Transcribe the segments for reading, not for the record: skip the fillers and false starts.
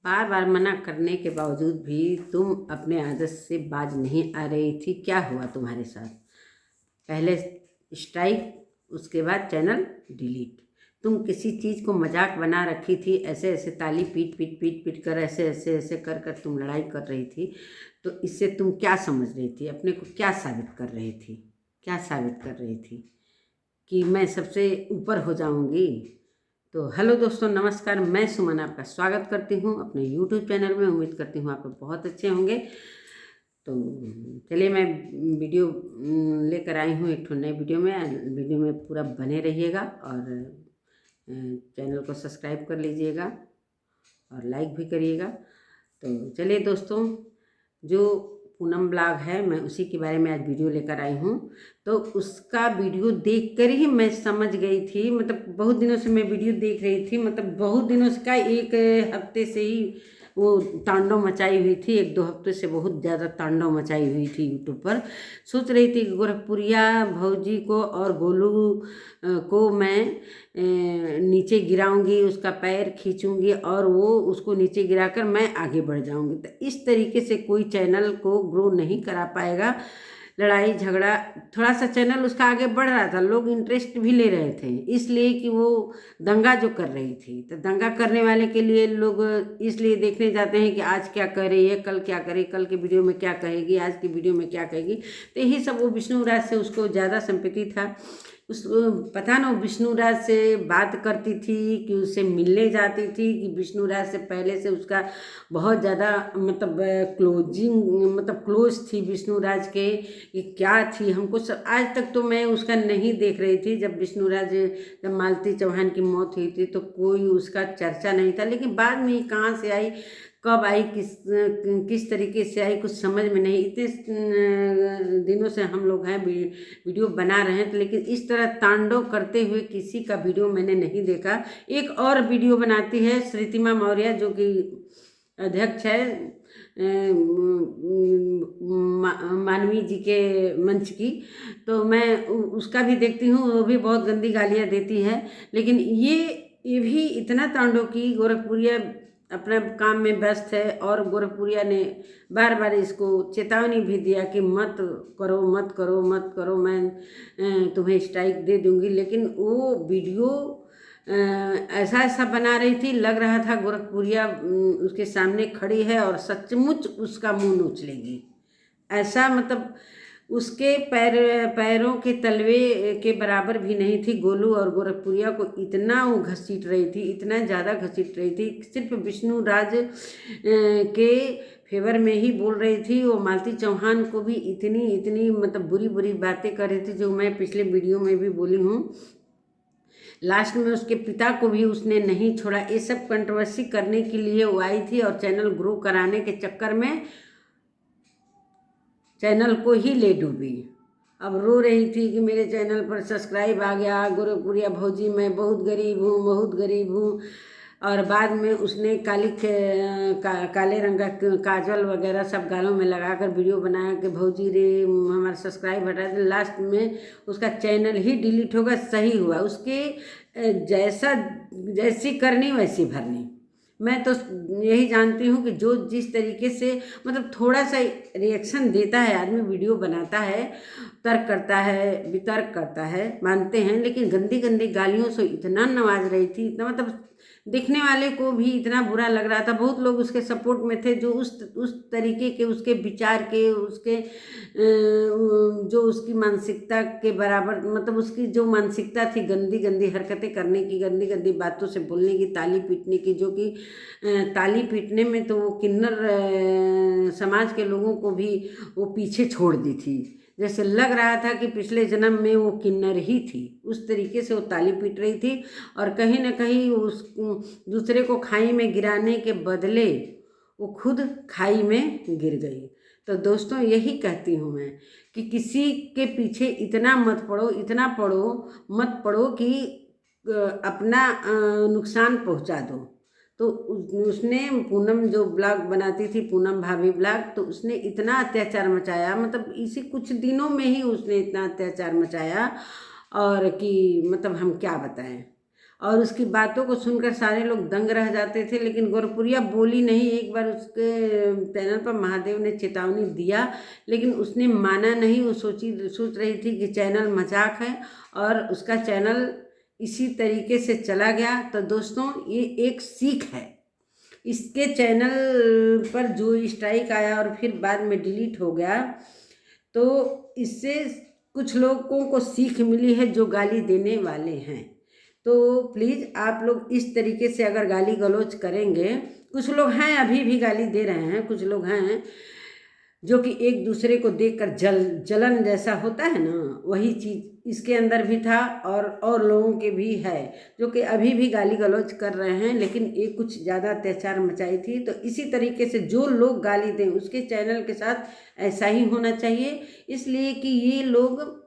बार बार मना करने के बावजूद भी तुम अपने आदत से बाज नहीं आ रही थी। क्या हुआ तुम्हारे साथ? पहले स्ट्राइक, उसके बाद चैनल डिलीट। तुम किसी चीज़ को मजाक बना रखी थी, ऐसे ऐसे ताली पीट पीट पीट पीट कर ऐसे ऐसे ऐसे कर कर तुम लड़ाई कर रही थी। तो इससे तुम क्या समझ रही थी? अपने को क्या साबित कर रही थी? क्या साबित कर रही थी कि मैं सबसे ऊपर हो जाऊंगी? तो हेलो दोस्तों, नमस्कार। मैं सुमन आपका स्वागत करती हूँ अपने यूट्यूब चैनल में। उम्मीद करती हूँ आप लोग बहुत अच्छे होंगे। तो चलिए, मैं वीडियो लेकर आई हूँ एक नए वीडियो में पूरा बने रहिएगा और चैनल को सब्सक्राइब कर लीजिएगा और लाइक भी करिएगा। तो चलिए दोस्तों, जो पूनम ब्लॉग है, मैं उसी के बारे में आज वीडियो लेकर आई हूँ। तो उसका वीडियो देखकर ही मैं समझ गई थी, मतलब बहुत दिनों से मैं वीडियो देख रही थी, मतलब बहुत दिनों से, का एक हफ्ते से ही वो तांडव मचाई हुई थी। एक दो हफ्ते से बहुत ज़्यादा तांडव मचाई हुई थी यूट्यूब पर। सोच रही थी कि गोरखपुरिया भौजी को और गोलू को मैं नीचे गिराऊंगी, उसका पैर खींचूंगी और वो उसको नीचे गिराकर मैं आगे बढ़ जाऊंगी। तो इस तरीके से कोई चैनल को ग्रो नहीं करा पाएगा। लड़ाई झगड़ा, थोड़ा सा चैनल उसका आगे बढ़ रहा था, लोग इंटरेस्ट भी ले रहे थे, इसलिए कि वो दंगा जो कर रही थी। तो दंगा करने वाले के लिए लोग इसलिए देखने जाते हैं कि आज क्या कर रही है, कल क्या करे, कल के वीडियो में क्या कहेगी, आज की वीडियो में क्या कहेगी। तो यही सब वो विष्णु राज से उसको ज़्यादा सिंपैथी था। उस पता ना, विष्णु राज से बात करती थी कि उससे मिलने जाती थी, कि विष्णु राज से पहले से उसका बहुत ज़्यादा मतलब क्लोज थी विष्णु राज के। कि क्या थी, हमको सब आज तक तो मैं उसका नहीं देख रही थी। जब विष्णु राज, जब मालती चौहान की मौत हुई थी तो कोई उसका चर्चा नहीं था, लेकिन बाद में कहाँ से आई, कब आई, किस तरीके से आई, कुछ समझ में नहीं। इतने दिनों से हम लोग हैं वीडियो बना रहे हैं, तो लेकिन इस तरह तांडव करते हुए किसी का वीडियो मैंने नहीं देखा। एक और वीडियो बनाती है श्रीतिमा मौर्य, जो कि अध्यक्ष है मानवी जी के मंच की। तो मैं उसका भी देखती हूँ, वो भी बहुत गंदी गालियाँ देती है। लेकिन ये भी इतना तांडव की गोरखपुरिया अपने काम में व्यस्त है, और गोरखपुरिया ने बार बार इसको चेतावनी भी दिया कि मत करो मत करो मत करो, मैं तुम्हें स्ट्राइक दे दूंगी। लेकिन वो वीडियो ऐसा ऐसा बना रही थी, लग रहा था गोरखपुरिया उसके सामने खड़ी है और सचमुच उसका मुंह नोच लेगी। ऐसा मतलब उसके पैरों के तलवे के बराबर भी नहीं थी। गोलू और गोरखपुरिया को इतना वो घसीट रही थी, इतना ज़्यादा घसीट रही थी, सिर्फ विष्णु राज के फेवर में ही बोल रही थी। वो मालती चौहान को भी इतनी इतनी मतलब बुरी बुरी बातें कर रही थी, जो मैं पिछले वीडियो में भी बोली हूँ। लास्ट में उसके पिता को भी उसने नहीं छोड़ा। ये सब कंट्रोवर्सी करने के लिए वो आई थी, और चैनल ग्रो कराने के चक्कर में चैनल को ही ले डूबी। अब रो रही थी कि मेरे चैनल पर सब्सक्राइब आ गया, गोरखपुरिया भौजी मैं बहुत गरीब हूँ, बहुत गरीब हूँ। और बाद में उसने काले रंग का काजल वगैरह सब गालों में लगाकर वीडियो बनाया कि भौजी रे हमारा सब्सक्राइब हटा दे। लास्ट में उसका चैनल ही डिलीट होगा। सही हुआ, उसके जैसी करनी वैसी भरनी। मैं तो यही जानती हूँ कि जो जिस तरीके से मतलब थोड़ा सा रिएक्शन देता है आदमी, वीडियो बनाता है, तर्क करता है, वितर्क करता है, मानते हैं, लेकिन गंदी गंदी गालियों से इतना नवाज रही थी, इतना मतलब देखने वाले को भी इतना बुरा लग रहा था। बहुत लोग उसके सपोर्ट में थे, जो उस तरीके के उसके विचार के, उसके जो उसकी मानसिकता के बराबर, मतलब उसकी जो मानसिकता थी गंदी गंदी हरकतें करने की, गंदी गंदी बातों से बोलने की, ताली पीटने की, जो कि ताली पीटने में तो वो किन्नर समाज के लोगों को भी वो पीछे छोड़ दी थी। जैसे लग रहा था कि पिछले जन्म में वो किन्नर ही थी, उस तरीके से वो ताली पीट रही थी। और कहीं ना कहीं उस दूसरे को खाई में गिराने के बदले वो खुद खाई में गिर गई। तो दोस्तों, यही कहती हूँ मैं कि किसी के पीछे इतना मत पड़ो, इतना मत पड़ो कि अपना नुकसान पहुँचा दो। तो उसने, पूनम जो ब्लॉग बनाती थी, पूनम भाभी ब्लॉग, तो उसने इतना अत्याचार मचाया, मतलब इसी कुछ दिनों में ही उसने इतना अत्याचार मचाया, और कि मतलब हम क्या बताएं। और उसकी बातों को सुनकर सारे लोग दंग रह जाते थे, लेकिन गोरखपुरिया बोली नहीं। एक बार उसके चैनल पर महादेव ने चेतावनी दिया, लेकिन उसने माना नहीं। वो सोच रही थी कि चैनल मजाक है और उसका चैनल इसी तरीके से चला गया। तो दोस्तों, ये एक सीख है। इसके चैनल पर जो स्ट्राइक आया और फिर बाद में डिलीट हो गया, तो इससे कुछ लोगों को सीख मिली है जो गाली देने वाले हैं। तो प्लीज़ आप लोग इस तरीके से अगर गाली गलौज करेंगे, कुछ लोग हैं अभी भी गाली दे रहे हैं, कुछ लोग हैं जो कि एक दूसरे को देखकर जलन जैसा होता है ना, वही चीज़ इसके अंदर भी था और लोगों के भी है जो कि अभी भी गाली गलौज कर रहे हैं, लेकिन ये कुछ ज़्यादा अत्याचार मचाई थी। तो इसी तरीके से जो लोग गाली दें उसके चैनल के साथ ऐसा ही होना चाहिए, इसलिए कि ये लोग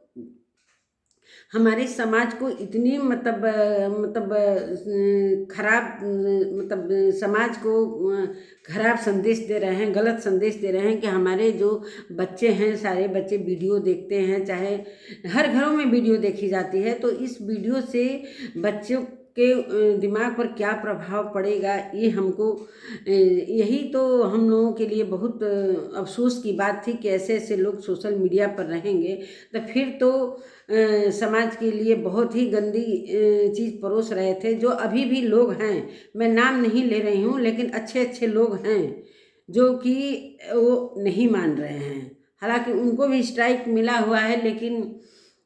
हमारे समाज को इतनी खराब समाज को खराब संदेश दे रहे हैं, गलत संदेश दे रहे हैं कि हमारे जो बच्चे हैं, सारे बच्चे वीडियो देखते हैं, चाहे हर घरों में वीडियो देखी जाती है। तो इस वीडियो से बच्चों के दिमाग पर क्या प्रभाव पड़ेगा, ये हमको यही तो हम लोगों के लिए बहुत अफसोस की बात थी कि ऐसे ऐसे लोग सोशल मीडिया पर रहेंगे। तो फिर तो समाज के लिए बहुत ही गंदी चीज़ परोस रहे थे, जो अभी भी लोग हैं। मैं नाम नहीं ले रही हूँ, लेकिन अच्छे अच्छे लोग हैं जो कि वो नहीं मान रहे हैं। हालांकि उनको भी स्ट्राइक मिला हुआ है, लेकिन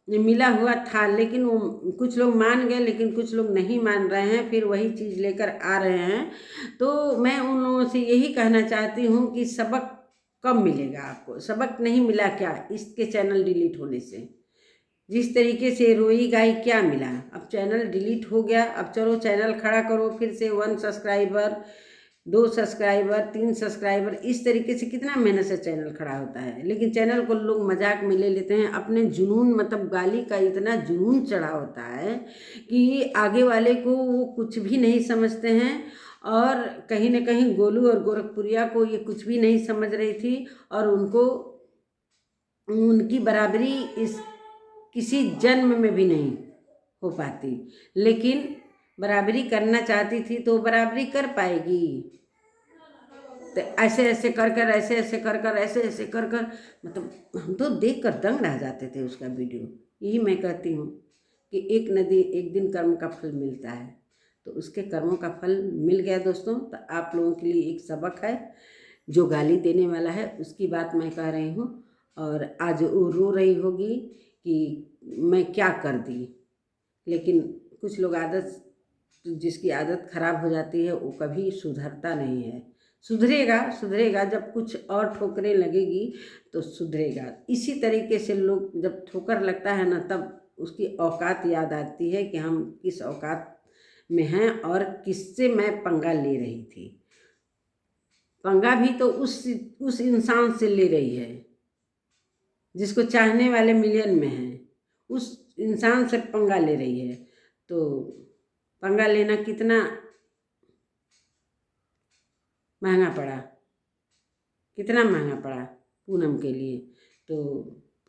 मिला हुआ था, लेकिन वो कुछ लोग मान गए, लेकिन कुछ लोग नहीं मान रहे हैं, फिर वही चीज़ लेकर आ रहे हैं। तो मैं उन लोगों से यही कहना चाहती हूँ कि सबक कब मिलेगा आपको? सबक नहीं मिला क्या इसके चैनल डिलीट होने से? जिस तरीके से रोई गाई, क्या मिला? अब चैनल डिलीट हो गया, अब चलो चैनल खड़ा करो फिर से 1 सब्सक्राइबर, 2 सब्सक्राइबर, 3 सब्सक्राइबर, इस तरीके से कितना मेहनत से चैनल खड़ा होता है। लेकिन चैनल को लोग मजाक में ले लेते हैं। अपने जुनून गाली का इतना जुनून चढ़ा होता है कि आगे वाले को वो कुछ भी नहीं समझते हैं। और कहीं ना कहीं गोलू और गोरखपुरिया को ये कुछ भी नहीं समझ रही थी, और उनकी बराबरी इस किसी जन्म में भी नहीं हो पाती, लेकिन बराबरी करना चाहती थी तो बराबरी कर पाएगी। तो ऐसे ऐसे कर कर हम तो देख कर दंग रह जाते थे उसका वीडियो। यही मैं कहती हूँ कि एक नदी एक दिन कर्म का फल मिलता है, तो उसके कर्मों का फल मिल गया दोस्तों। तो आप लोगों के लिए एक सबक है। जो गाली देने वाला है उसकी बात मैं कह रही हूँ, और आज वो रो रही होगी कि मैं क्या कर दी। लेकिन कुछ लोग जिसकी आदत खराब हो जाती है वो कभी सुधरता नहीं है। सुधरेगा जब कुछ और ठोकरें लगेगी तो सुधरेगा। इसी तरीके से लोग जब ठोकर लगता है ना, तब उसकी औकात याद आती है कि हम किस औकात में हैं और किससे मैं पंगा ले रही थी। पंगा भी तो उस इंसान से ले रही है जिसको चाहने वाले मिलियन में हैं, उस इंसान से पंगा ले रही है। तो पंगा लेना कितना महंगा पड़ा, कितना महंगा पड़ा पूनम के लिए। तो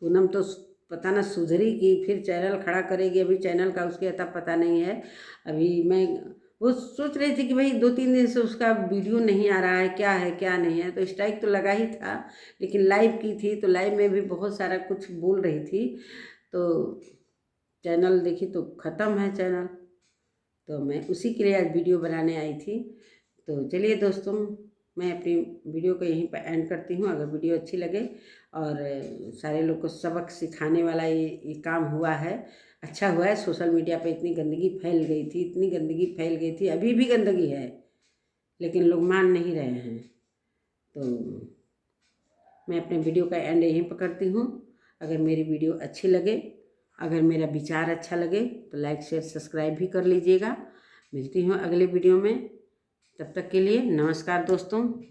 पूनम तो पता ना सुधरी कि फिर चैनल खड़ा करेगी। अभी चैनल का उसके अता पता नहीं है। अभी मैं वो सोच रही थी कि भाई 2-3 दिन से उसका वीडियो नहीं आ रहा है, क्या है क्या नहीं है। तो स्ट्राइक तो लगा ही था, लेकिन लाइव की थी तो लाइव में भी बहुत सारा कुछ बोल रही थी। तो चैनल देखी तो ख़त्म है चैनल। तो मैं उसी के लिए आज वीडियो बनाने आई थी। तो चलिए दोस्तों, मैं अपनी वीडियो को यहीं पर एंड करती हूँ। अगर वीडियो अच्छी लगे और सारे लोग को सबक सिखाने वाला ये काम हुआ है, अच्छा हुआ है। सोशल मीडिया पे इतनी गंदगी फैल गई थी, अभी भी गंदगी है, लेकिन लोग मान नहीं रहे हैं। तो मैं अपने वीडियो का एंड यहीं पर करती हूँ। अगर मेरी वीडियो अच्छी लगे, अगर मेरा विचार अच्छा लगे तो लाइक शेयर सब्सक्राइब भी कर लीजिएगा। मिलती हूँ अगले वीडियो में, तब तक के लिए नमस्कार दोस्तों।